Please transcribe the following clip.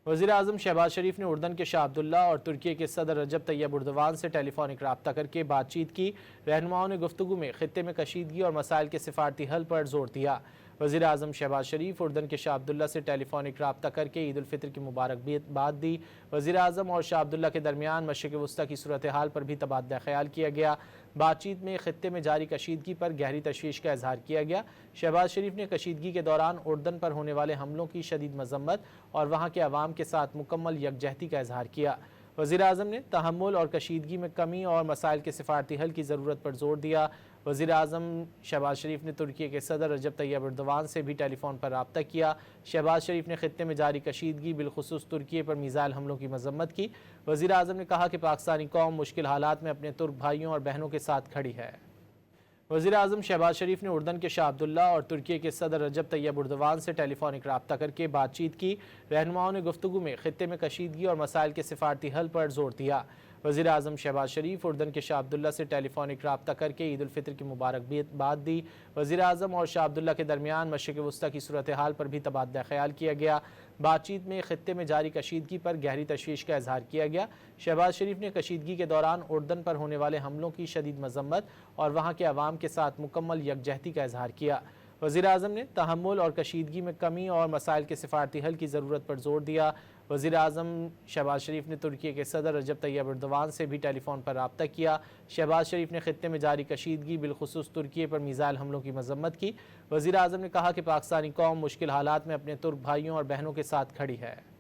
وزیراعظم شہباز شریف نے اردن کے شاہ عبداللہ اور ترکی کے صدر رجب طیب اردوان سے ٹیلی فونک رابطہ کر کے بات چیت کی۔ رہنماؤں نے گفتگو میں خطے میں کشیدگی اور مسائل کے سفارتی حل پر زور دیا۔ وزیراعظم شہباز شریف اردن کے شاہ عبداللہ سے ٹیلی فونک رابطہ کر کے عید الفطر کی مبارکباد دی۔ وزیراعظم اور شاہ عبداللہ کے درمیان مشرق وسطیٰ کی صورتحال پر بھی تبادلہ خیال کیا گیا۔ بات چیت میں خطے میں جاری کشیدگی پر گہری تشویش کا اظہار کیا گیا۔ شہباز شریف نے کشیدگی کے دوران اردن پر ہونے والے حملوں کی شدید مذمت اور وہاں کے عوام کے ساتھ مکمل یکجہتی کا اظہار کیا۔ وزیراعظم نے تحمل اور کشیدگی میں کمی اور مسائل کے سفارتی حل کی ضرورت پر زور دیا۔ وزیراعظم شہباز شریف نے ترکی کے صدر رجب طیب اردوان سے بھی ٹیلی فون پر رابطہ کیا۔ شہباز شریف نے خطے میں جاری کشیدگی بالخصوص ترکی پر میزائل حملوں کی مذمت کی۔ وزیراعظم نے کہا کہ پاکستانی قوم مشکل حالات میں اپنے ترک بھائیوں اور بہنوں کے ساتھ کھڑی ہے۔ وزیراعظم شہباز شریف نے اردن کے شاہ عبداللہ اور ترکی کے صدر رجب طیب اردوان سے ٹیلی فونک رابطہ کر کے بات چیت کی۔ رہنماؤں نے گفتگو میں خطے میں کشیدگی اور مسائل کے سفارتی حل پر زور دیا۔ وزیراعظم شہباز شریف اردن کے شاہ عبداللہ سے ٹیلی فونک رابطہ کر کے عید الفطر کی مبارکباد دی۔ وزیراعظم اور شاہ عبداللہ کے درمیان مشرق وسطیٰ کی صورتحال پر بھی تبادلہ خیال کیا گیا۔ بات چیت میں خطے میں جاری کشیدگی پر گہری تشویش کا اظہار کیا گیا۔ شہباز شریف نے کشیدگی کے دوران اردن پر ہونے والے حملوں کی شدید مذمت اور وہاں کے عوام کے ساتھ مکمل یکجہتی کا اظہار کیا۔ وزیراعظم نے تحمل اور کشیدگی میں کمی اور مسائل کے سفارتی حل کی ضرورت پر زور دیا۔ وزیراعظم شہباز شریف نے ترکی کے صدر رجب طیب اردوان سے بھی ٹیلی فون پر رابطہ کیا۔ شہباز شریف نے خطے میں جاری کشیدگی بالخصوص ترکی پر میزائل حملوں کی مذمت کی۔ وزیراعظم نے کہا کہ پاکستانی قوم مشکل حالات میں اپنے ترک بھائیوں اور بہنوں کے ساتھ کھڑی ہے۔